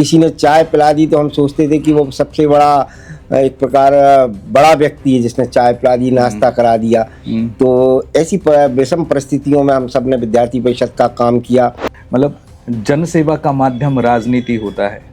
किसी ने चाय पिला दी तो हम सोचते थे कि वो सबसे बड़ा एक प्रकार बड़ा व्यक्ति है जिसने चाय पिला दी, नाश्ता करा दिया। तो ऐसी विषम परिस्थितियों में हम सब ने विद्यार्थी परिषद का काम किया। मतलब जन सेवा का माध्यम राजनीति होता है।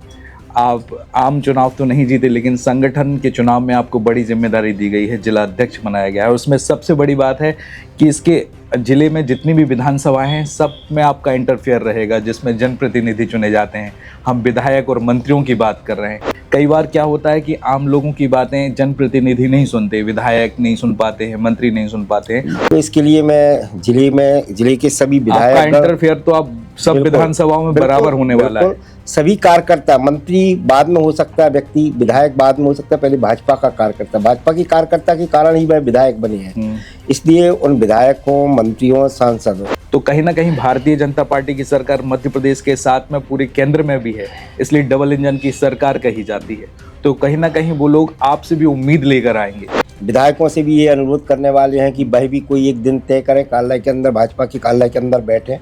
आप आम चुनाव तो नहीं जीते, लेकिन संगठन के चुनाव में आपको बड़ी जिम्मेदारी दी गई है, जिला अध्यक्ष बनाया गया है। उसमें सबसे बड़ी बात है कि इसके जिले में जितनी भी विधानसभाएं हैं सब में आपका इंटरफेयर रहेगा, जिसमें जनप्रतिनिधि चुने जाते हैं। हम विधायक और मंत्रियों की बात कर रहे हैं। कई बार क्या होता है कि आम लोगों की बातें जनप्रतिनिधि नहीं सुनते, विधायक नहीं सुन पाते हैं, मंत्री नहीं सुन पाते हैं। तो इसके लिए मैं जिले के सभी विधायक, आपका इंटरफेयर तो आप सब विधानसभाओं में बराबर होने वाला है। सभी कार्यकर्ता, मंत्री बाद में हो सकता है व्यक्ति, विधायक बाद में हो सकता है, पहले भाजपा का कार्यकर्ता, भाजपा की कार्यकर्ता के कारण ही वह विधायक बने हैं। इसलिए उन विधायकों, मंत्रियों, सांसदों, तो कहीं ना कहीं भारतीय जनता पार्टी की सरकार मध्य प्रदेश के साथ में पूरे केंद्र में भी है, इसलिए डबल इंजन की सरकार कही जाती है। तो कहीं ना कहीं वो लोग आपसे भी उम्मीद लेकर आएंगे। विधायकों से भी ये अनुरोध करने वाले हैं कि वह भी कोई एक दिन तय करें, कार्यालय के अंदर, भाजपा के कार्यालय के अंदर बैठे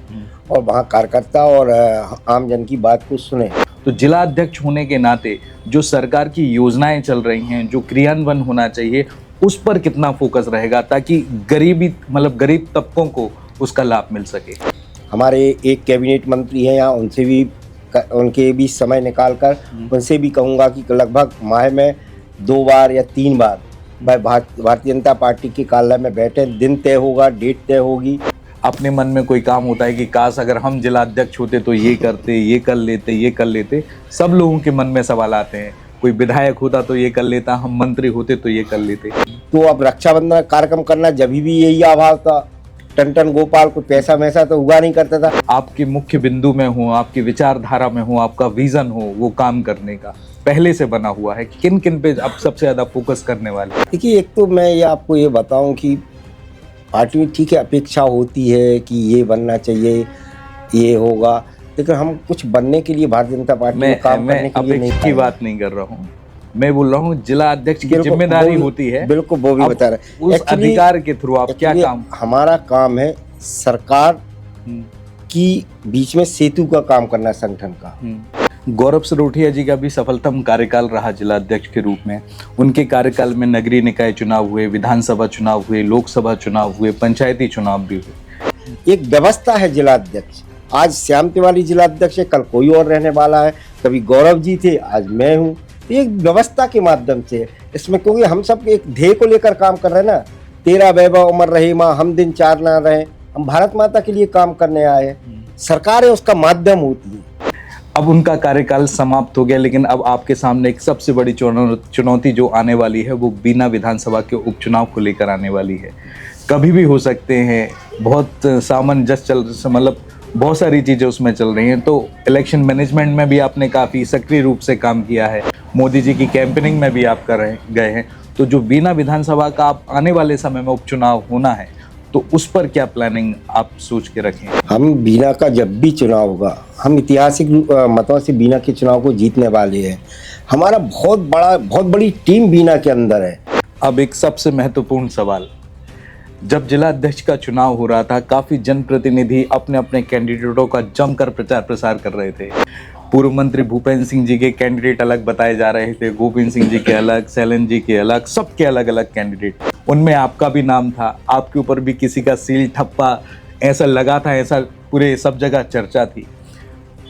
और वहाँ कार्यकर्ता और आम जन की बात को सुने। तो जिला अध्यक्ष होने के नाते जो सरकार की योजनाएं चल रही हैं, जो क्रियान्वयन होना चाहिए, उस पर कितना फोकस रहेगा ताकि गरीब तबकों को उसका लाभ मिल सके? हमारे एक कैबिनेट मंत्री हैं यहाँ, उनके भी समय निकालकर उनसे भी कहूँगा कि लगभग माह में 2 बार या 3 बार वह भारतीय जनता पार्टी के कार्यालय में बैठे। दिन तय होगा, डेट तय होगी। अपने मन में कोई काम होता है कि काश अगर हम जिला अध्यक्ष होते तो ये करते, ये कर लेते। सब लोगों के मन में सवाल आते हैं। कोई विधायक होता तो ये कर लेता, हम मंत्री होते तो ये कर लेते। तो अब रक्षाबंधन कार्यक्रम करना जब भी यही अभाव था। टन गोपाल को पैसा वैसा तो हुआ नहीं करता था। आपके मुख्य बिंदु में हो, आपकी विचारधारा में हो, आपका विजन हो, वो काम करने का पहले से बना हुआ है। किन किन पे आप सबसे ज्यादा फोकस करने वाले? देखिए, एक तो मैं ये आपको ये बताऊं कि पार्टी में ठीक है अपेक्षा होती है कि ये बनना चाहिए, ये होगा, लेकिन हम कुछ बनने के लिए भारतीय जनता पार्टी में काम करने के लिए नहीं। की बात नहीं कर रहा हूँ, मैं बोल रहा हूँ जिला अध्यक्ष की जिम्मेदारी होती है। बिल्कुल, वो भी बता रहे हैं। उस अधिकार के थ्रू आप क्या काम? हमारा काम है सरकार की बीच में सेतु का काम करना, संगठन का। गौरव सरोठिया जी का भी सफलतम कार्यकाल रहा जिला अध्यक्ष के रूप में। उनके कार्यकाल में नगरीय निकाय चुनाव हुए, विधानसभा चुनाव हुए, लोकसभा चुनाव हुए, पंचायती चुनाव भी हुए। एक व्यवस्था है जिला अध्यक्ष। आज श्याम तिवारी जिला अध्यक्ष है, कल कोई और रहने वाला है। कभी गौरव जी थे, आज मैं हूँ। एक व्यवस्था के माध्यम से इसमें, क्योंकि हम सब एक ध्येय को लेकर काम कर रहे हैं ना। तेरा वैभव अमर रहे माँ, हम दिन चार ना रहे। हम भारत माता के लिए काम करने आए हैं। सरकार है उसका माध्यम होती है। अब उनका कार्यकाल समाप्त हो गया, लेकिन अब आपके सामने एक सबसे बड़ी चुनौती जो आने वाली है वो बीना विधानसभा के उपचुनाव को लेकर आने वाली है। कभी भी हो सकते हैं, बहुत सामंजस्य बहुत सारी चीज़ें उसमें चल रही हैं। तो इलेक्शन मैनेजमेंट में भी आपने काफ़ी सक्रिय रूप से काम किया है, मोदी जी की कैंपेनिंग में भी आप कर गए हैं। तो जो बीना विधानसभा का आप आने वाले समय में उपचुनाव होना है, तो उस पर क्या प्लानिंग आप सोच के रखें? हम बीना का जब भी चुनाव होगा, हम ऐतिहासिक मतों से बीना के चुनाव को जीतने वाले हैं। हमारा बहुत बड़ी टीम बीना के अंदर है। अब एक सबसे महत्वपूर्ण सवाल, जब जिला अध्यक्ष का चुनाव हो रहा था, काफ़ी जनप्रतिनिधि अपने अपने कैंडिडेटों का जमकर प्रचार प्रसार कर रहे थे। पूर्व मंत्री भूपेंद्र सिंह जी के कैंडिडेट अलग बताए जा रहे थे, गोविंद सिंह जी के अलग, सैलन जी के अलग, सबके अलग अलग कैंडिडेट। उनमें आपका भी नाम था, आपके ऊपर भी किसी का सील ठप्पा ऐसा लगा था, ऐसा पूरे सब जगह चर्चा थी।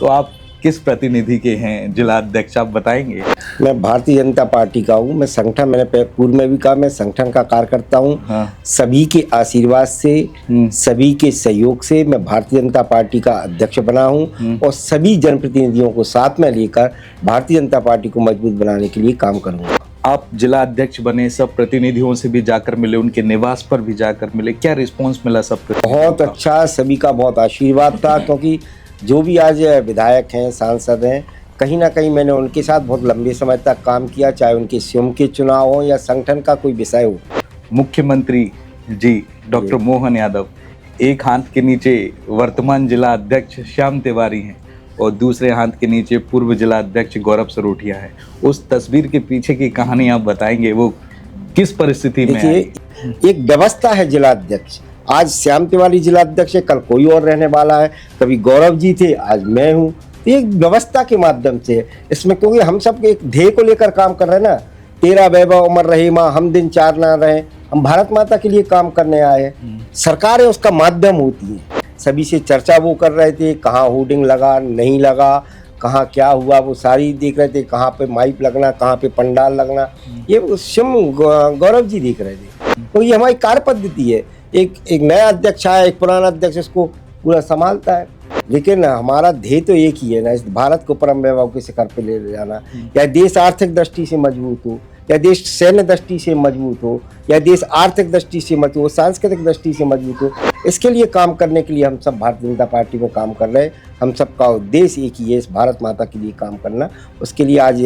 तो आप किस प्रतिनिधि के हैं जिला अध्यक्ष, आप बताएंगे? मैं भारतीय जनता पार्टी का हूँ। मैं संगठन, मैंने पूर्व में भी कहा, मैं संगठन का कार्यकर्ता हूँ। हाँ। सभी के आशीर्वाद से, सभी के सहयोग से मैं भारतीय जनता पार्टी का अध्यक्ष बना हूँ और सभी जनप्रतिनिधियों को साथ में लेकर भारतीय जनता पार्टी को मजबूत बनाने के लिए काम करूँगा। आप जिला अध्यक्ष बने, सब प्रतिनिधियों से भी जाकर मिले, उनके निवास पर भी जाकर मिले, क्या रिस्पॉन्स मिला सबको? बहुत अच्छा, सभी का बहुत आशीर्वाद था, क्योंकि जो भी आज विधायक हैं, सांसद हैं, कहीं ना कहीं मैंने उनके साथ बहुत लंबे समय तक काम किया, चाहे उनके स्वयं के चुनाव हो या संगठन का कोई विषय हो। मुख्यमंत्री जी डॉक्टर मोहन यादव, एक हाथ के नीचे वर्तमान जिला अध्यक्ष श्याम तिवारी हैं और दूसरे हाथ के नीचे पूर्व जिला अध्यक्ष गौरव सरोठिया है। उस तस्वीर के पीछे की कहानी आप बताएंगे, वो किस परिस्थिति में? देखिए, एक व्यवस्था है जिला अध्यक्ष। आज श्याम तिवारी जिला अध्यक्ष है, कल कोई और रहने वाला है। कभी गौरव जी थे, आज मैं हूँ। तो ये व्यवस्था के माध्यम से इसमें, क्योंकि हम सब एक ध्येय को लेकर काम कर रहे हैं ना, तेरा वैभव अमर रहे माँ, हम दिन चार ना रहे। हम भारत माता के लिए काम करने आए हैं, सरकारें उसका माध्यम होती है। सभी से चर्चा वो कर रहे थे, कहाँ होर्डिंग लगा नहीं लगा, कहाँ क्या हुआ, वो सारी देख रहे थे, कहाँ पे माइक लगना, कहाँ पे पंडाल लगना, ये शिव गौरव जी देख रहे थे। तो ये हमारी कार्य पद्धति है। एक नया अध्यक्ष आया, एक पुराना अध्यक्ष इसको पूरा संभालता है, लेकिन हमारा ध्येय तो एक ही है ना, इस भारत को परम वैभव के शिखर पे ले जाना। या देश आर्थिक दृष्टि से मजबूत हो, या देश सैन्य दृष्टि से मजबूत हो, या देश आर्थिक दृष्टि से मजबूत हो, सांस्कृतिक दृष्टि से मजबूत हो, इसके लिए काम करने के लिए हम सब भारतीय जनता पार्टी में काम कर रहे हैं। हम सबका उद्देश्य एक ही है, इस भारत माता के लिए काम करना। उसके लिए आज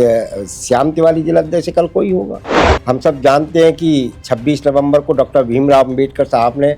श्याम तिवारी जिला अध्यक्ष, कल कोई होगा। हम सब जानते हैं कि 26 नवंबर को डॉक्टर भीमराव अम्बेडकर साहब ने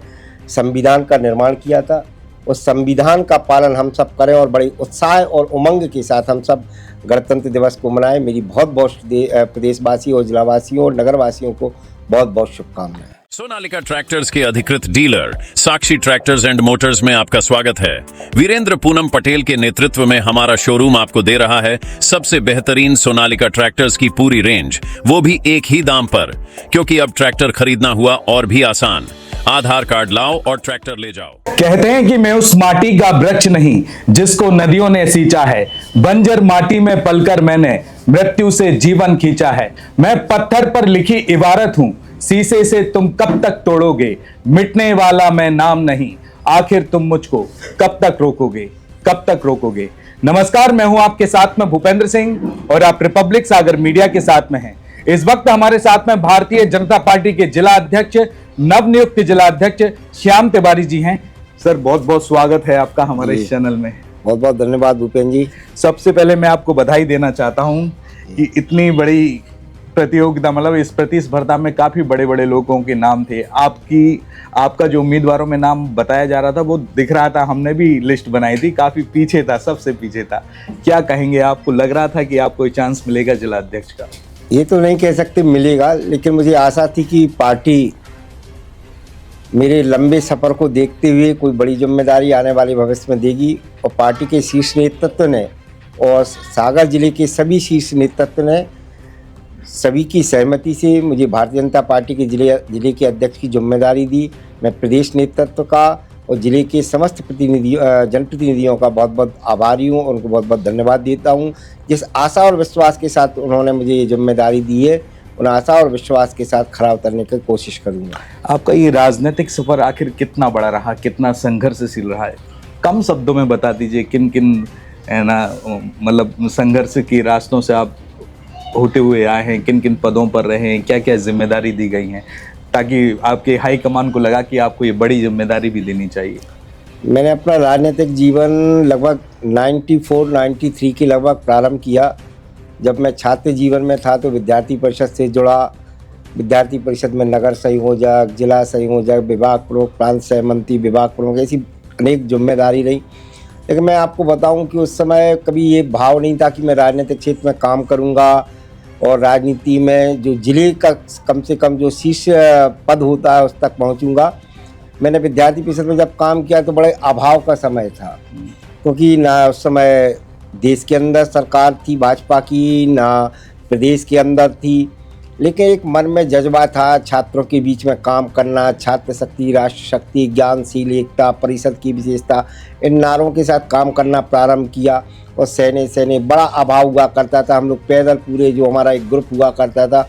संविधान का निर्माण किया था। उस संविधान का पालन हम सब करें और बड़े उत्साह और उमंग के साथ हम सब गणतंत्र दिवस को मनाएं। मेरी बहुत बहुत प्रदेशवासियों और जिलावासियों और नगरवासियों को बहुत बहुत शुभकामनाएं। सोनालिका ट्रैक्टर्स के अधिकृत dealer Sakshi tractors and Motors में आपका स्वागत है। वीरेंद्र पूनम पटेल के नेतृत्व में हमारा शोरूम आपको दे रहा है सबसे बेहतरीन सोनालिका ट्रैक्टर्स की पूरी रेंज, वो भी एक ही दाम पर, क्योंकि अब ट्रैक्टर खरीदना हुआ और भी आसान। आधार कार्ड लाओ और ट्रैक्टर ले जाओ। कहते हैं कि मैं उस माटी का वृक्ष नहीं जिसको नदियों ने सींचा है, बंजर माटी में पलकर मैंने मृत्यु से जीवन खींचा है। मैं पत्थर पर लिखी इबारत हूं, शीशे से तुम कब तक तोड़ोगे, मिटने वाला मैं नाम नहीं, आखिर तुम मुझको कब तक रोकोगे, कब तक रोकोगे। नमस्कार, मैं हूं आपके साथ में भूपेंद्र सिंह और आप रिपब्लिक सागर मीडिया के साथ में हैं। इस वक्त हमारे साथ में भारतीय जनता पार्टी के जिला अध्यक्ष, नवनियुक्त जिला अध्यक्ष श्याम तिवारी जी हैं। सर, बहुत बहुत स्वागत है आपका हमारे इस चैनल में। बहुत बहुत धन्यवाद भूपेंद्र जी। सबसे पहले मैं आपको बधाई देना चाहता हूं कि इतनी बड़ी प्रतियोगिता, मतलब इस प्रतिस्पर्धा में काफी बड़े बड़े लोगों के नाम थे। आपका जो उम्मीदवारों में नाम बताया जा रहा था वो दिख रहा था, हमने भी लिस्ट बनाई थी, काफी पीछे था, सबसे पीछे था। क्या कहेंगे, आपको लग रहा था कि आपको चांस मिलेगा जिला अध्यक्ष का? ये तो नहीं कह सकते मिलेगा, लेकिन मुझे आशा थी कि पार्टी मेरे लंबे सफ़र को देखते हुए कोई बड़ी जिम्मेदारी आने वाले भविष्य में देगी। और पार्टी के शीर्ष नेतृत्व ने और सागर जिले के सभी शीर्ष नेतृत्व ने सभी की सहमति से मुझे भारतीय जनता पार्टी के जिले के अध्यक्ष की जिम्मेदारी दी। मैं प्रदेश नेतृत्व का और जिले के समस्त जनप्रतिनिधियों का बहुत बहुत आभारी हूँ, उनको बहुत बहुत धन्यवाद देता हूँ। जिस आशा और विश्वास के साथ उन्होंने मुझे ये जिम्मेदारी दी है, उन आशा और विश्वास के साथ खरा उतरने की कोशिश करूँगा। आपका ये राजनीतिक सफर आखिर कितना बड़ा रहा, कितना संघर्षशील रहा है? कम शब्दों में बता दीजिए, किन किन है ना, मतलब संघर्ष के रास्तों से आप होते हुए आए हैं, किन किन पदों पर रहे हैं, क्या क्या जिम्मेदारी दी गई हैं, ताकि आपके हाईकमान को लगा कि आपको ये बड़ी जिम्मेदारी भी देनी चाहिए। मैंने अपना राजनीतिक जीवन लगभग 94-93 के लगभग प्रारंभ किया। जब मैं छात्र जीवन में था तो विद्यार्थी परिषद से जुड़ा। विद्यार्थी परिषद में नगर संयोजक, जिला संयोजक, विभाग प्रमुख, प्रांत सहमंत्री, विभाग प्रमुख, ऐसी अनेक जिम्मेदारी रही। लेकिन मैं आपको बताऊं कि उस समय कभी ये भाव नहीं था कि मैं राजनीतिक क्षेत्र में काम करूंगा और राजनीति में जो जिले का कम से कम जो शीर्ष पद होता है उस तक पहुंचूंगा। मैंने विद्यार्थी परिषद में जब काम किया तो बड़े अभाव का समय था, क्योंकि ना उस समय देश के अंदर सरकार थी भाजपा की, ना प्रदेश के अंदर थी। लेकिन एक मन में जज्बा था छात्रों के बीच में काम करना, छात्र शक्ति, राष्ट्र शक्ति, ज्ञानशील एकता, परिषद की विशेषता, इन नारों के साथ काम करना प्रारंभ किया। और सहने बड़ा अभाव हुआ करता था। हम लोग पैदल, पूरे जो हमारा एक ग्रुप हुआ करता था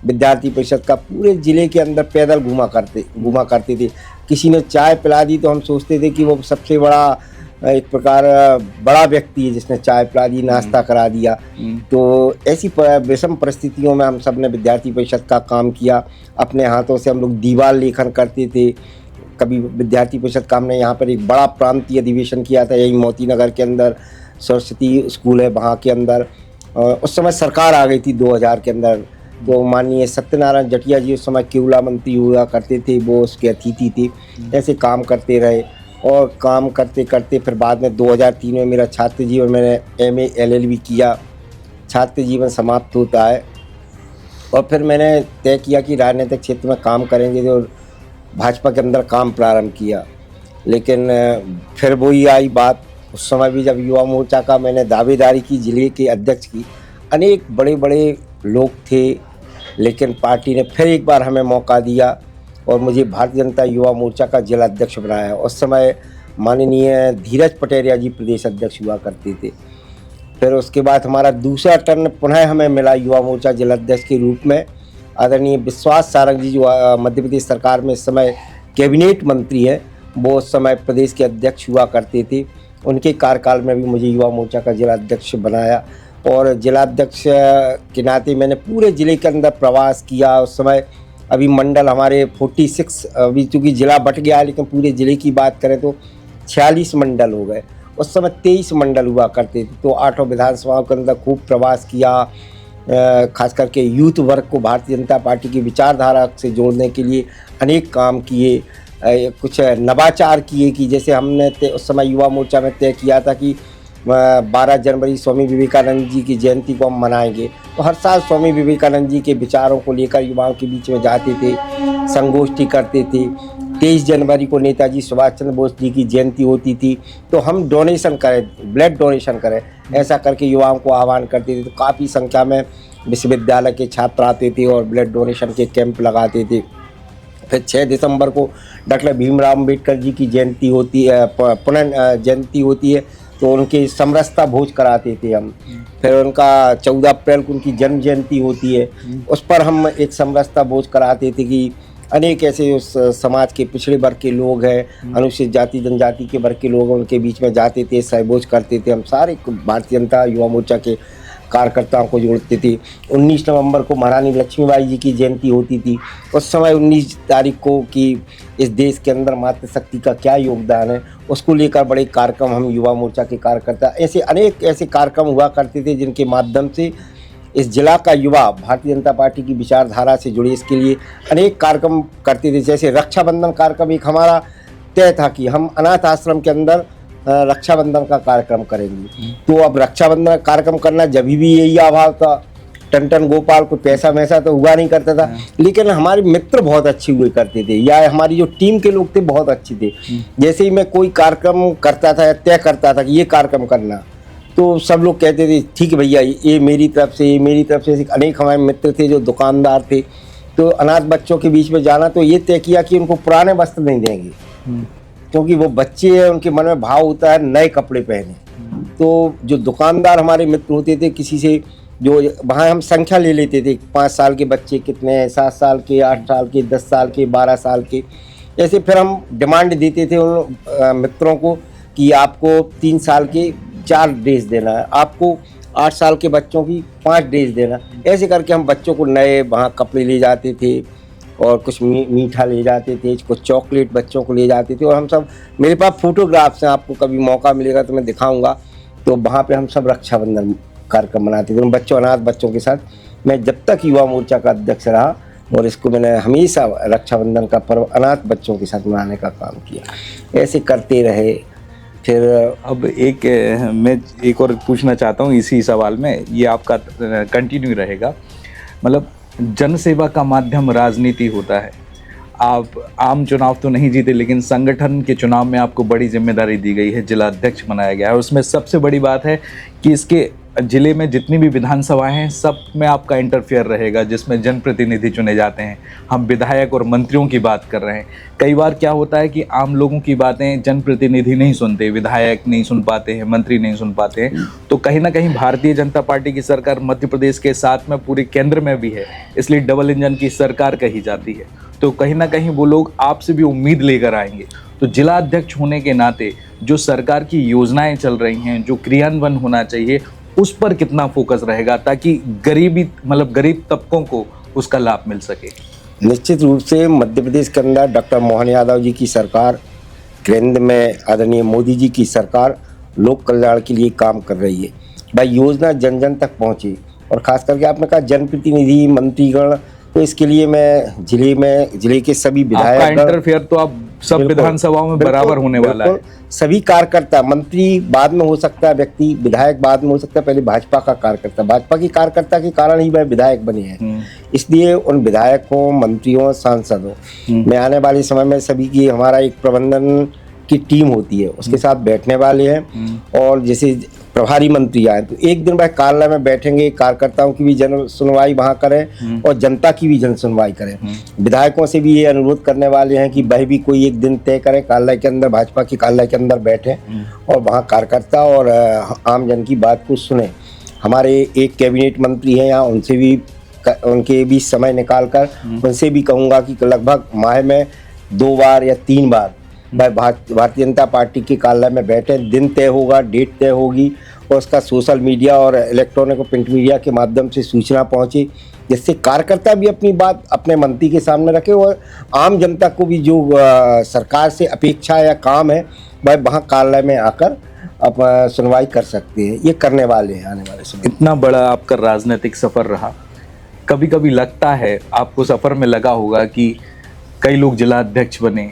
विद्यार्थी परिषद का, पूरे ज़िले के अंदर पैदल घूमा करते थे। किसी ने चाय पिला दी तो हम सोचते थे कि वो सबसे बड़ा एक प्रकार बड़ा व्यक्ति है जिसने चाय पिला दी, नाश्ता करा दिया। तो ऐसी विषम परिस्थितियों में हम सब ने विद्यार्थी परिषद का काम किया। अपने हाथों से हम लोग दीवार लेखन करते थे। कभी विद्यार्थी परिषद का हमने यहाँ पर एक बड़ा प्रांतीय अधिवेशन किया था, यही मोती नगर के अंदर सरस्वती स्कूल है वहाँ के अंदर। उस समय सरकार आ गई थी 2000 के अंदर, तो माननीय सत्यनारायण जटिया जी उस समय केवला मंत्री हुआ करते थे, वो उसके अतिथि थे। ऐसे काम करते रहे और काम करते करते फिर बाद में 2003 में मेरा छात्र जीवन, मैंने MA LLB किया। छात्र जीवन समाप्त होता है और फिर मैंने तय किया कि राजनीतिक क्षेत्र में काम करेंगे, तो भाजपा के अंदर काम प्रारंभ किया। लेकिन फिर वही आई बात उस समय भी जब युवा मोर्चा का मैंने दावेदारी की जिले के अध्यक्ष की, अनेक बड़े बड़े लोग थे, लेकिन पार्टी ने फिर एक बार हमें मौका दिया और मुझे भारतीय जनता युवा मोर्चा का जिला अध्यक्ष बनाया। उस समय माननीय धीरज पटेरिया जी प्रदेश अध्यक्ष हुआ करते थे। फिर उसके बाद हमारा दूसरा टर्न पुनः हमें मिला युवा मोर्चा जिला अध्यक्ष के रूप में। आदरणीय विश्वास सारंग जी जो मध्य प्रदेश सरकार में इस समय कैबिनेट मंत्री हैं, वो उस समय प्रदेश के अध्यक्ष हुआ करते थे। उनके कार्यकाल में भी मुझे युवा मोर्चा का जिला अध्यक्ष बनाया और जिला अध्यक्ष के नाते मैंने पूरे ज़िले के अंदर प्रवास किया। उस समय अभी मंडल हमारे 46, अभी चूँकि ज़िला बट गया है, लेकिन पूरे ज़िले की बात करें तो 46 मंडल हो गए। उस समय 23 मंडल हुआ करते थे। तो 8 विधानसभाओं के अंदर खूब प्रवास किया, खास करके यूथ वर्ग को भारतीय जनता पार्टी की विचारधारा से जोड़ने के लिए अनेक काम किए, कुछ नवाचार किए कि जैसे हमने उस समय युवा मोर्चा में तय किया था कि 12 जनवरी स्वामी विवेकानंद जी की जयंती को हम मनाएंगे। तो हर साल स्वामी विवेकानंद जी के विचारों को लेकर युवाओं के बीच में जाते थे, संगोष्ठी करते थे। 23 जनवरी को नेताजी सुभाष चंद्र बोस जी की जयंती होती थी, तो हम डोनेशन करें, ब्लड डोनेशन करें, ऐसा करके युवाओं को आह्वान करते थे। तो काफ़ी संख्या में विश्वविद्यालय के छात्र आते थे और ब्लड डोनेशन के कैंप लगाते थे। फिर 6 दिसंबर को डॉक्टर भीमराव अम्बेडकर जी की जयंती होती है, पुनः जयंती होती है, तो उनके समरसता भोज कराते थे हम। फिर उनका 14 अप्रैल को उनकी जन्म जयंती होती है, उस पर हम एक समरसता भोज कराते थे कि अनेक ऐसे उस समाज के पिछड़े वर्ग के लोग हैं, अनुसूचित जाति जनजाति के वर्ग के लोग, उनके बीच में जाते थे, सहभोज करते थे। हम सारे भारतीय जनता युवा मोर्चा के कार्यकर्ताओं को जोड़ते थे। 19 नवंबर को महारानी लक्ष्मीबाई जी की जयंती होती थी। उस समय 19 तारीख को कि इस देश के अंदर मातृशक्ति का क्या योगदान है, उसको लेकर बड़े कार्यक्रम हम युवा मोर्चा के कार्यकर्ता, ऐसे अनेक ऐसे कार्यक्रम हुआ करते थे जिनके माध्यम से इस जिला का युवा भारतीय जनता पार्टी की विचारधारा से जुड़े, इसके लिए अनेक कार्यक्रम करते थे। जैसे रक्षाबंधन कार्यक्रम एक हमारा तय था कि हम अनाथ आश्रम के अंदर रक्षाबंधन का कार्यक्रम करेंगे। तो अब रक्षाबंधन कार्यक्रम करना जब भी यही अभाव था, टन गोपाल को पैसा वैसा तो हुआ नहीं करता था, लेकिन हमारे मित्र बहुत अच्छे हुए करते थे, या हमारी जो टीम के लोग थे बहुत अच्छे थे। जैसे ही मैं कोई कार्यक्रम करता था, तय करता था कि ये कार्यक्रम करना, तो सब लोग कहते थे ठीक है भैया, ये मेरी तरफ से, ये मेरी तरफ से। अनेक हमारे मित्र थे जो दुकानदार थे, तो अनाथ बच्चों के बीच में जाना, तो ये तय किया कि उनको पुराने वस्त्र नहीं देंगे, क्योंकि वो बच्चे हैं, उनके मन में भाव होता है नए कपड़े पहने। तो जो दुकानदार हमारे मित्र होते थे, किसी से जो वहाँ हम संख्या ले लेते थे, 5 साल के बच्चे कितने हैं, 7 साल के, 8 साल के, 10 साल के, 12 साल के, ऐसे फिर हम डिमांड देते थे उन मित्रों को कि आपको 3 साल के 4 ड्रेस देना है, आपको 8 साल के बच्चों की 5 ड्रेस देना। ऐसे करके हम बच्चों को नए वहाँ कपड़े ले जाते थे और कुछ मीठा ले जाते थे, कुछ चॉकलेट बच्चों को ले जाते थे। और हम सब, मेरे पास फोटोग्राफ्स हैं, आपको कभी मौका मिलेगा तो मैं दिखाऊंगा। तो वहाँ पे हम सब रक्षाबंधन कार्यक्रम मनाते थे बच्चों, अनाथ बच्चों के साथ। मैं जब तक युवा मोर्चा का अध्यक्ष रहा, और इसको मैंने हमेशा रक्षाबंधन का पर्व अनाथ बच्चों के साथ मनाने का काम किया। ऐसे करते रहे। फिर अब मैं एक और पूछना चाहता हूँ इसी सवाल में, ये आपका कंटिन्यू रहेगा। मतलब जन सेवा का माध्यम राजनीति होता है। आप आम चुनाव तो नहीं जीते, लेकिन संगठन के चुनाव में आपको बड़ी जिम्मेदारी दी गई है, जिला अध्यक्ष बनाया गया है। उसमें सबसे बड़ी बात है कि इसके जिले में जितनी भी विधानसभाएं हैं, सब में आपका इंटरफेयर रहेगा, जिसमें जनप्रतिनिधि चुने जाते हैं। हम विधायक और मंत्रियों की बात कर रहे हैं। कई बार क्या होता है कि आम लोगों की बातें जनप्रतिनिधि नहीं सुनते, विधायक नहीं सुन पाते हैं, मंत्री नहीं सुन पाते हैं। तो कहीं ना कहीं भारतीय जनता पार्टी की सरकार मध्य प्रदेश के साथ में पूरे केंद्र में भी है, इसलिए डबल इंजन की सरकार कही जाती है। तो कहीं ना कहीं वो लोग आपसे भी उम्मीद लेकर आएंगे। तो जिला अध्यक्ष होने के नाते जो सरकार की योजनाएं चल रही हैं, जो क्रियान्वयन होना चाहिए, उस पर कितना फोकस रहेगा ताकि गरीब तबकों को उसका लाभ मिल सके? निश्चित रूप से मध्य प्रदेश के अंदर डॉक्टर मोहन यादव जी की सरकार, केंद्र में आदरणीय मोदी जी की सरकार लोक कल्याण के लिए काम कर रही है। भाई योजना जन जन तक पहुँचे, और ख़ास करके आपने कहा जनप्रतिनिधि, मंत्रीगण, तो इसके लिए मैं जिले के सभी विधायक, इंटरफेयर तो आप सब विधानसभाओं में बराबर होने वाला है। सभी कार्यकर्ता, मंत्री बाद में हो सकता है व्यक्ति, विधायक बाद में हो सकता है, पहले भाजपा का कार्यकर्ता, भाजपा की कार्यकर्ता के कारण ही वह विधायक बने हैं। इसलिए उन विधायकों, मंत्रियों, सांसदों में आने वाले समय में सभी की, हमारा एक प्रबंधन की टीम होती है उसके साथ बैठने वाले हैं। और जैसे प्रभारी मंत्री आए तो एक दिन वह कार्यालय में बैठेंगे, कार्यकर्ताओं की भी जन सुनवाई वहाँ करें और जनता की भी जन सुनवाई करें। विधायकों से भी ये अनुरोध करने वाले हैं कि वह भी कोई एक दिन तय करें, कार्यालय के अंदर, भाजपा के कार्यालय के अंदर बैठें और वहाँ कार्यकर्ता और आम जन की बात को सुने। हमारे एक कैबिनेट मंत्री हैं यहाँ, उनके भी समय निकाल कर उनसे भी कहूँगा कि लगभग माह में 2 बार या 3 बार भारतीय जनता पार्टी के कार्यालय में बैठे, दिन तय होगा, डेट तय होगी और उसका सोशल मीडिया और इलेक्ट्रॉनिक और प्रिंट मीडिया के माध्यम से सूचना पहुंचे, जिससे कार्यकर्ता भी अपनी बात अपने मंत्री के सामने रखे और आम जनता को भी जो सरकार से अपेक्षा या काम है वह वहाँ कार्यालय में आकर अब सुनवाई कर सकते हैं। ये करने वाले हैं आने वाले समय। इतना बड़ा आपका राजनीतिक सफर रहा, कभी कभी लगता है आपको सफर में लगा होगा कि कई लोग जिला अध्यक्ष बने,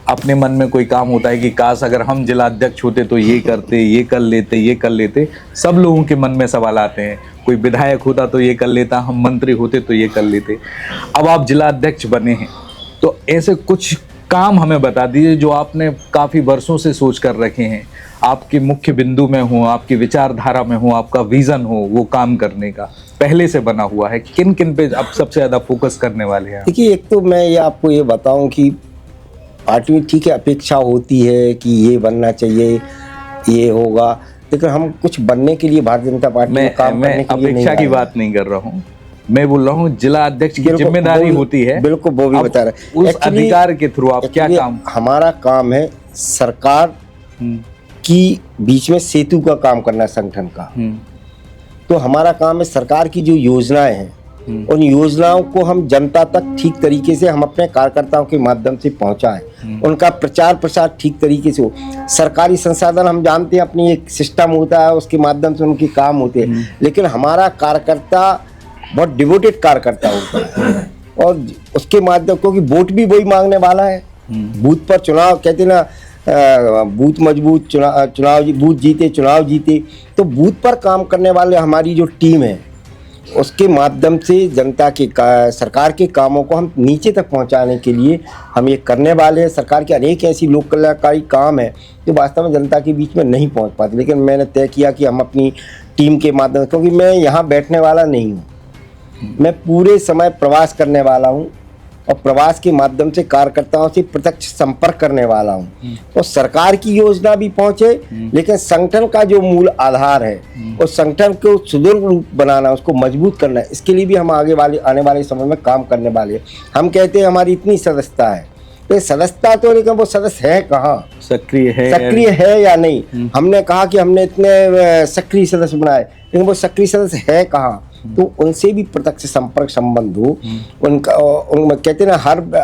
अपने मन में कोई काम होता है कि काश अगर हम जिला अध्यक्ष होते तो ये करते, ये कर लेते, ये कर लेते। सब लोगों के मन में सवाल आते हैं, कोई विधायक होता तो ये कर लेता, हम मंत्री होते तो ये कर लेते। अब आप जिला अध्यक्ष बने हैं तो ऐसे कुछ काम हमें बता दीजिए जो आपने काफ़ी वर्षों से सोच कर रखे हैं, आपके मुख्य बिंदु में हो, आपकी विचारधारा में हो, आपका विज़न हो वो काम करने का पहले से बना हुआ है। किन किन पे आप सबसे ज़्यादा फोकस करने वाले हैं? देखिए, एक तो मैं ये आपको ये बताऊं कि पार्टी में ठीक है अपेक्षा होती है कि ये बनना चाहिए, ये होगा, लेकिन हम कुछ बनने के लिए भारतीय जनता पार्टी में काम करने के लिए अपेक्षा की बात नहीं कर रहा हूँ, मैं बोल रहा हूँ जिला अध्यक्ष की जिम्मेदारी होती है। बिल्कुल, वो भी बता रहे उस अधिकार के थ्रू आप क्या काम? हमारा काम है सरकार की बीच में सेतु का काम करना, संगठन का। तो हमारा काम है सरकार की जो योजनाएं हैं उन योजनाओं को हम जनता तक ठीक तरीके से हम अपने कार्यकर्ताओं के माध्यम से पहुंचाएं, उनका प्रचार प्रसार ठीक तरीके से हो। सरकारी संसाधन हम जानते हैं अपनी एक सिस्टम होता है, उसके माध्यम से उनके काम होते हैं, लेकिन हमारा कार्यकर्ता बहुत डिवोटेड कार्यकर्ता होता है और उसके माध्यम, क्योंकि वोट भी वही मांगने वाला है। बूथ पर चुनाव, कहते ना बूथ मजबूत, चुनाव बूथ जीते चुनाव जीते। तो बूथ पर काम करने वाले हमारी जो टीम है उसके माध्यम से जनता के सरकार के कामों को हम नीचे तक पहुंचाने के लिए हम ये करने वाले हैं। सरकार के अनेक ऐसी लोक कल्याणकारी काम है जो वास्तव में जनता के बीच में नहीं पहुंच पाते, लेकिन मैंने तय किया कि हम अपनी टीम के माध्यम, क्योंकि मैं यहाँ बैठने वाला नहीं हूँ, मैं पूरे समय प्रवास करने वाला हूँ और प्रवास के माध्यम से कार्यकर्ताओं से प्रत्यक्ष संपर्क करने वाला हूँ। तो सरकार की योजना भी पहुंचे, लेकिन संगठन का जो मूल आधार है उस संगठन को सुदृढ़ रूप बनाना, उसको मजबूत करना, इसके लिए भी हम आने वाले समय में काम करने वाले हैं। हम कहते हैं हमारी इतनी सदस्यता है, तो सदस्यता तो, लेकिन वो सदस्य है कहाँ, सक्रिय है या नहीं। हमने कहा कि हमने इतने सक्रिय सदस्य बनाए, लेकिन वो सक्रिय सदस्य है कहाँ, तो उनसे भी प्रत्यक्ष संपर्क संबंध हो, उनका कहते हैं ना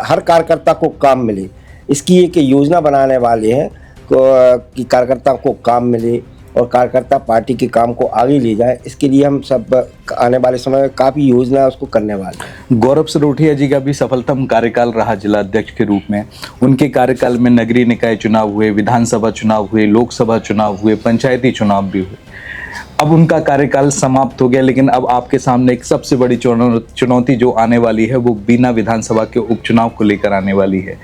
हर कार्यकर्ता को काम मिले, इसकी एक योजना बनाने वाले हैं कि कार्यकर्ता को काम मिले और कार्यकर्ता पार्टी के काम को आगे ले जाए। इसके लिए हम सब आने वाले समय में काफ़ी योजना है उसको करने वाले हैं। गौरव सरोठिया जी का भी सफलतम कार्यकाल रहा जिला अध्यक्ष के रूप में। उनके कार्यकाल में नगरीय निकाय चुनाव हुए, विधानसभा चुनाव हुए, लोकसभा चुनाव हुए, पंचायती चुनाव भी हुए। अब उनका कार्यकाल समाप्त हो गया, लेकिन अब आपके सामने एक सबसे बड़ी चुनौती जो आने वाली है वो बीना विधानसभा के उपचुनाव को लेकर आने वाली है।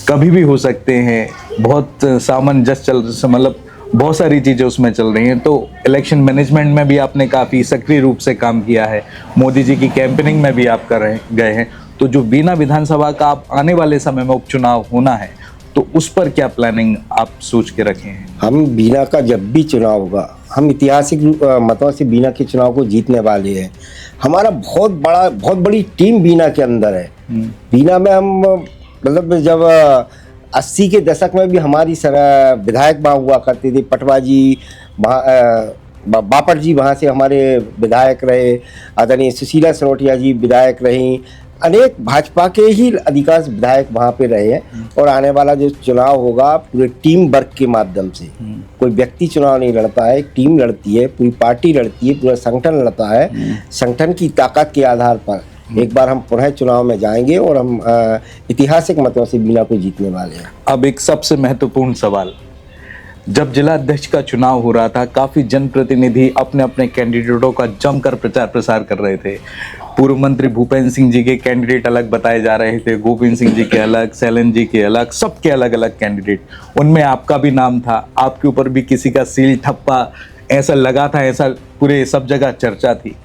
कभी भी हो सकते हैं, बहुत सामंजस्य मतलब बहुत सारी चीज़ें उसमें चल रही हैं। तो इलेक्शन मैनेजमेंट में भी आपने काफ़ी सक्रिय रूप से काम किया है, मोदी जी की कैंपेनिंग में भी आप कर गए हैं। तो जो बीना विधानसभा का आप आने वाले समय में उपचुनाव होना है, तो उस पर क्या प्लानिंग आप सोच के रखे हैं? हम बीना का जब भी चुनाव होगा, हम ऐतिहासिक मतों से बीना के चुनाव को जीतने वाले हैं। हमारा बहुत बड़ी टीम बीना के अंदर है। बीना में हम मतलब जब 80 के दशक में भी हमारी विधायक वहाँ हुआ करते थे, पटवा जी बापट जी वहाँ से हमारे विधायक रहे, आदरणीय सुशीला सरोठिया जी विधायक रहीं, अनेक भाजपा के ही अधिकांश विधायक वहाँ पे रहे हैं। और आने वाला जो चुनाव होगा पूरे टीम वर्क के माध्यम से, कोई व्यक्ति चुनाव नहीं लड़ता है, एक टीम लड़ती है, पूरी पार्टी लड़ती है, पूरा संगठन लड़ता है। संगठन की ताकत के आधार पर एक बार हम पुनः चुनाव में जाएंगे और हम ऐतिहासिक मतों से बीना को जीतने वाले हैं। अब एक सबसे महत्वपूर्ण सवाल, जब जिला अध्यक्ष का चुनाव हो रहा था, काफी जनप्रतिनिधि अपने अपने कैंडिडेटों का जमकर प्रचार प्रसार कर रहे थे। पूर्व मंत्री भूपेंद्र सिंह जी के कैंडिडेट अलग बताए जा रहे थे, गोविंद सिंह जी के अलग, सैलन जी के अलग, सबके अलग अलग कैंडिडेट। उनमें आपका भी नाम था, आपके ऊपर भी किसी का सील ठप्पा ऐसा लगा था, ऐसा पूरे सब जगह चर्चा थी।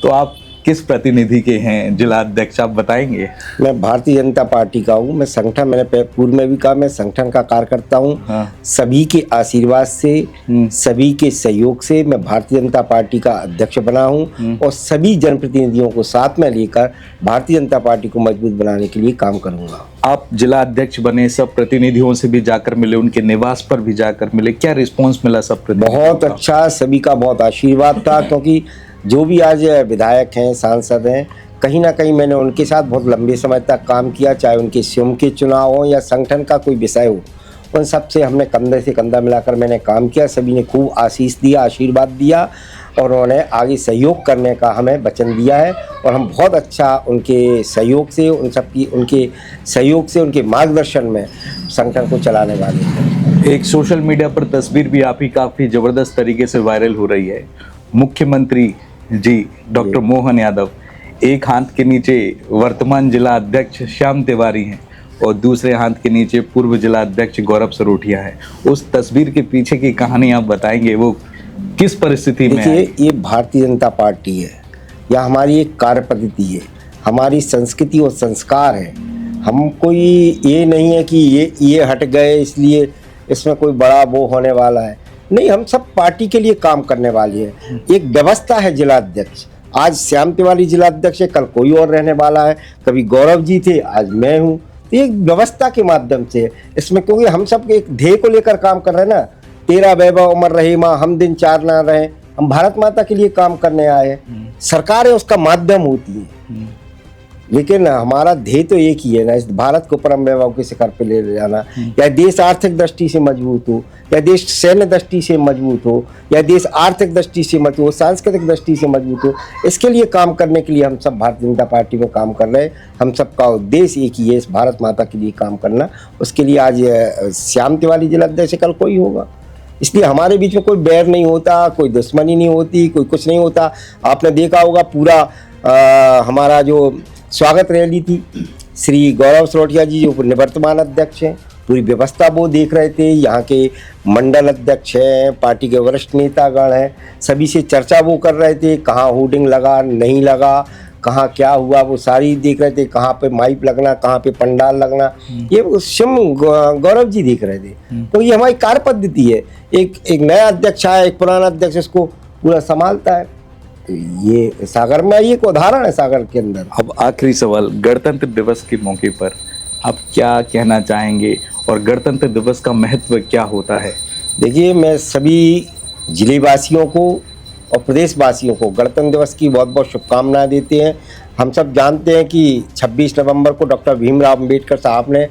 तो आप किस प्रतिनिधि के हैं जिला अध्यक्ष, आप बताएंगे? मैं भारतीय जनता पार्टी का हूँ। मैं संगठन, मैंने पूर्व में भी कहा, मैं संगठन का कार्यकर्ता हूँ। हाँ। सभी के आशीर्वाद से, सभी के सहयोग से मैं भारतीय जनता पार्टी का अध्यक्ष बना हूँ और सभी जनप्रतिनिधियों को साथ में लेकर भारतीय जनता पार्टी को मजबूत बनाने के लिए काम करूंगा। आप जिला अध्यक्ष बने, सब प्रतिनिधियों से भी जाकर मिले, उनके निवास पर भी जाकर मिले, क्या रिस्पॉन्स मिला सब प्रतिनिधियों का? बहुत अच्छा, सभी का बहुत आशीर्वाद था, क्योंकि जो भी आज विधायक हैं, सांसद हैं, कहीं ना कहीं मैंने उनके साथ बहुत लंबे समय तक काम किया, चाहे उनके स्वयं के चुनाव हो या संगठन का कोई विषय हो, उन सब से हमने कंधे से कंधा मिलाकर मैंने काम किया। सभी ने खूब आशीष दिया, आशीर्वाद दिया और उन्होंने आगे सहयोग करने का हमें वचन दिया है और हम बहुत अच्छा उनके सहयोग से, उनके सहयोग से, उनके मार्गदर्शन में संगठन को चलाने वाले हैं। एक सोशल मीडिया पर तस्वीर भी आपकी काफ़ी ज़बरदस्त तरीके से वायरल हो रही है। मुख्यमंत्री जी डॉक्टर मोहन यादव, एक हाथ के नीचे वर्तमान जिला अध्यक्ष श्याम तिवारी हैं और दूसरे हाथ के नीचे पूर्व जिला अध्यक्ष गौरव सरोठिया है। उस तस्वीर के पीछे की कहानी आप बताएंगे, वो किस परिस्थिति में? देखिए, ये भारतीय जनता पार्टी है, या हमारी एक कार्य पद्धति है, हमारी संस्कृति और संस्कार है। हम कोई ये नहीं है कि ये हट गए इसलिए इसमें कोई बड़ा वो होने वाला है, नहीं, हम सब पार्टी के लिए काम करने वाले हैं। एक व्यवस्था है जिला अध्यक्ष, आज श्याम तिवारी जिला अध्यक्ष है, कल कोई और रहने वाला है, कभी गौरव जी थे, आज मैं हूँ। तो एक व्यवस्था के माध्यम से इसमें, क्योंकि हम सब एक ध्येय को लेकर काम कर रहे हैं ना, तेरा वैभव अमर रहे माँ, हम दिन चार ना रहे। हम भारत माता के लिए काम करने आए हैं, सरकार है उसका माध्यम होती है, लेकिन हमारा ध्येय तो एक ही है ना, इस भारत को परम वैभव के शिखर पे ले जाना। या देश आर्थिक दृष्टि से मजबूत हो, या देश सैन्य दृष्टि से मजबूत हो, या देश आर्थिक दृष्टि से मजबूत हो, सांस्कृतिक दृष्टि से मजबूत हो, इसके लिए काम करने के लिए हम सब भारतीय जनता पार्टी में काम कर रहे हैं। हम सबका उद्देश्य एक ही है, इस भारत माता के लिए काम करना। उसके लिए आज श्याम तिवारी जिला अध्यक्ष, कल कोई होगा, इसलिए हमारे बीच में कोई बैर नहीं होता, कोई दुश्मनी नहीं होती, कोई कुछ नहीं होता। आपने देखा होगा पूरा हमारा जो स्वागत रैली थी, श्री गौरव सरोठिया जी जो निवर्तमान अध्यक्ष हैं, पूरी व्यवस्था वो देख रहे थे। यहाँ के मंडल अध्यक्ष हैं, पार्टी के वरिष्ठ नेतागण हैं, सभी से चर्चा वो कर रहे थे, कहाँ होर्डिंग लगा नहीं लगा, कहाँ क्या हुआ, वो सारी देख रहे थे, कहाँ पे माइक लगना, कहाँ पे पंडाल लगना, ये स्वयं गौरव जी देख रहे थे। तो ये हमारी कार्य पद्धति है, एक नया अध्यक्ष आया, एक पुराना अध्यक्ष इसको पूरा संभालता है। ये सागर में एक उदाहरण है, सागर के अंदर। अब आखिरी सवाल, गणतंत्र दिवस के मौके पर आप क्या कहना चाहेंगे और गणतंत्र दिवस का महत्व क्या होता है? देखिए, मैं सभी जिलेवासियों को और प्रदेशवासियों को गणतंत्र दिवस की बहुत बहुत शुभकामनाएं देते हैं। हम सब जानते हैं कि 26 नवंबर को डॉक्टर भीमराव अंबेडकर साहब ने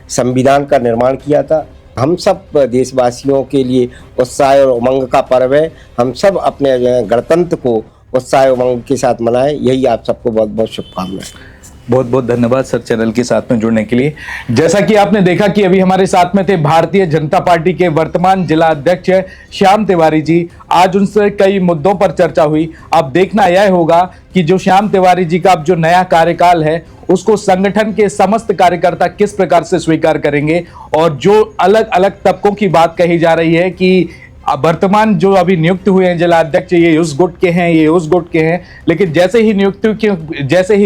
संविधान का निर्माण किया था। हम सब देशवासियों के लिए उत्साह और उमंग का पर्व है। हम सब अपने गणतंत्र को उत्साह उमंग के साथ मनाएं। यही आप सबको बहुत बहुत शुभकामनाएं। बहुत बहुत धन्यवाद सर चैनल के साथ में जुड़ने के लिए। जैसा कि आपने देखा कि अभी हमारे साथ में थे भारतीय जनता पार्टी के वर्तमान जिला अध्यक्ष श्याम तिवारी जी। आज उनसे कई मुद्दों पर चर्चा हुई। अब देखना यह होगा कि जो श्याम तिवारी जी का अब जो नया कार्यकाल है उसको संगठन के समस्त कार्यकर्ता किस प्रकार से स्वीकार करेंगे, और जो अलग अलग तबकों की बात कही जा रही है कि वर्तमान जो अभी नियुक्त हुए हैं जिला अध्यक्ष, ये उस गुट के हैं, ये उस गुट के हैं, लेकिन जैसे ही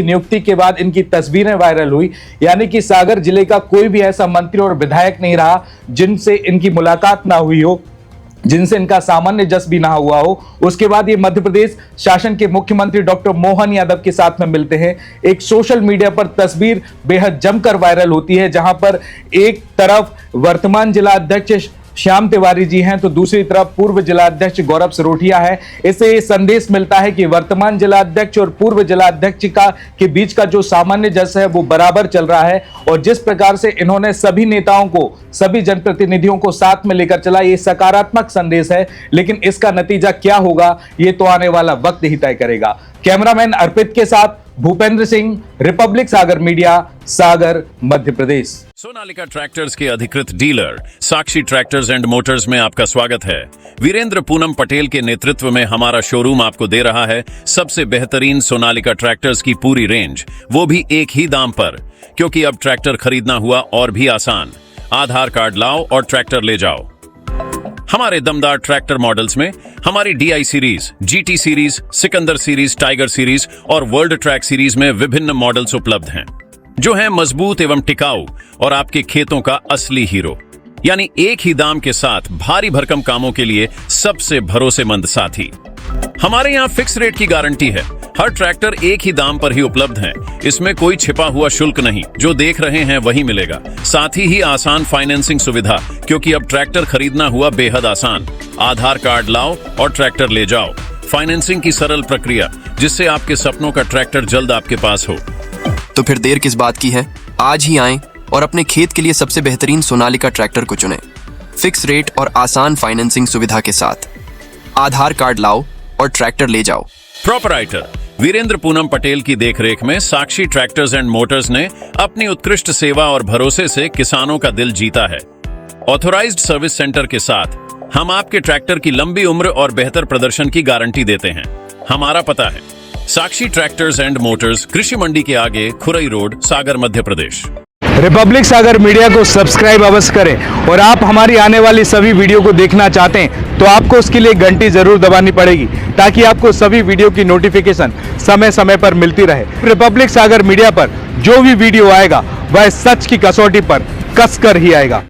नियुक्ति के बाद इनकी तस्वीरें वायरल हुई, यानी कि सागर जिले का कोई भी ऐसा मंत्री और विधायक नहीं रहा जिनसे इनकी मुलाकात ना हुई हो, जिनसे इनका सामान्य जस भी ना हुआ हो। उसके बाद ये मध्य प्रदेश शासन के मुख्यमंत्री डॉक्टर मोहन यादव के साथ में मिलते हैं। एक सोशल मीडिया पर तस्वीर बेहद जमकर वायरल होती है, जहां पर एक तरफ वर्तमान जिला अध्यक्ष श्याम तिवारी जी हैं तो दूसरी तरफ पूर्व जिला अध्यक्ष गौरव सरोठिया है। इससे ये संदेश मिलता है कि वर्तमान जिला अध्यक्ष और पूर्व जिला अध्यक्ष के बीच का जो सामान्य जस है वो बराबर चल रहा है, और जिस प्रकार से इन्होंने सभी नेताओं को, सभी जनप्रतिनिधियों को साथ में लेकर चला, ये सकारात्मक संदेश है। लेकिन इसका नतीजा क्या होगा ये तो आने वाला वक्त ही तय करेगा। कैमरामैन अर्पित के साथ भूपेंद्र सिंह, रिपब्लिक सागर मीडिया, सागर, मध्य प्रदेश। सोनालिका ट्रैक्टर्स के अधिकृत dealer Sakshi tractors and Motors में आपका स्वागत है। वीरेंद्र पूनम पटेल के नेतृत्व में हमारा शोरूम आपको दे रहा है सबसे बेहतरीन सोनालिका ट्रैक्टर्स की पूरी रेंज, वो भी एक ही दाम पर। क्योंकि अब ट्रैक्टर खरीदना हुआ और भी आसान। आधार कार्ड लाओ और ट्रैक्टर ले जाओ। हमारे दमदार ट्रैक्टर मॉडल्स में हमारी DI series, GT series, Sikandar series, tiger series और वर्ल्ड ट्रैक सीरीज में विभिन्न मॉडल्स उपलब्ध हैं, जो हैं मजबूत एवं टिकाऊ और आपके खेतों का असली हीरो। यानी एक ही दाम के साथ भारी भरकम कामों के लिए सबसे भरोसेमंद साथी। हमारे यहाँ फिक्स रेट की गारंटी है। हर ट्रैक्टर एक ही दाम पर ही उपलब्ध है। इसमें कोई छिपा हुआ शुल्क नहीं, जो देख रहे हैं वही मिलेगा। साथ ही आसान फाइनेंसिंग सुविधा, क्योंकि अब ट्रैक्टर खरीदना हुआ बेहद आसान। आधार कार्ड लाओ और ट्रैक्टर ले जाओ। फाइनेंसिंग की सरल प्रक्रिया, जिससे आपके सपनों का ट्रैक्टर जल्द आपके पास हो। तो फिर देर किस बात की है? आज ही आएं और अपने खेत के लिए सबसे बेहतरीन सोनालिका ट्रैक्टर को चुनें। फिक्स रेट और आसान फाइनेंसिंग सुविधा के साथ। आधार कार्ड लाओ और ट्रैक्टर ले जाओ। प्रोपराइटर वीरेंद्र पूनम पटेल की देखरेख में साक्षी ट्रैक्टर्स एंड मोटर्स ने अपनी उत्कृष्ट सेवा और भरोसे से किसानों का दिल जीता है। ऑथोराइज्ड सर्विस सेंटर के साथ हम आपके ट्रैक्टर की लंबी उम्र और बेहतर प्रदर्शन की गारंटी देते हैं। हमारा पता है साक्षी ट्रैक्टर्स एंड मोटर्स, कृषि मंडी के आगे, खुरई रोड, सागर, मध्य प्रदेश। रिपब्लिक सागर मीडिया को सब्सक्राइब अवश्य करें और आप हमारी आने वाली सभी वीडियो को देखना चाहते हैं तो आपको उसके लिए घंटी जरूर दबानी पड़ेगी, ताकि आपको सभी वीडियो की नोटिफिकेशन समय समय पर मिलती रहे। रिपब्लिक सागर मीडिया पर जो भी वीडियो आएगा वह सच की कसौटी पर कसकर ही आएगा।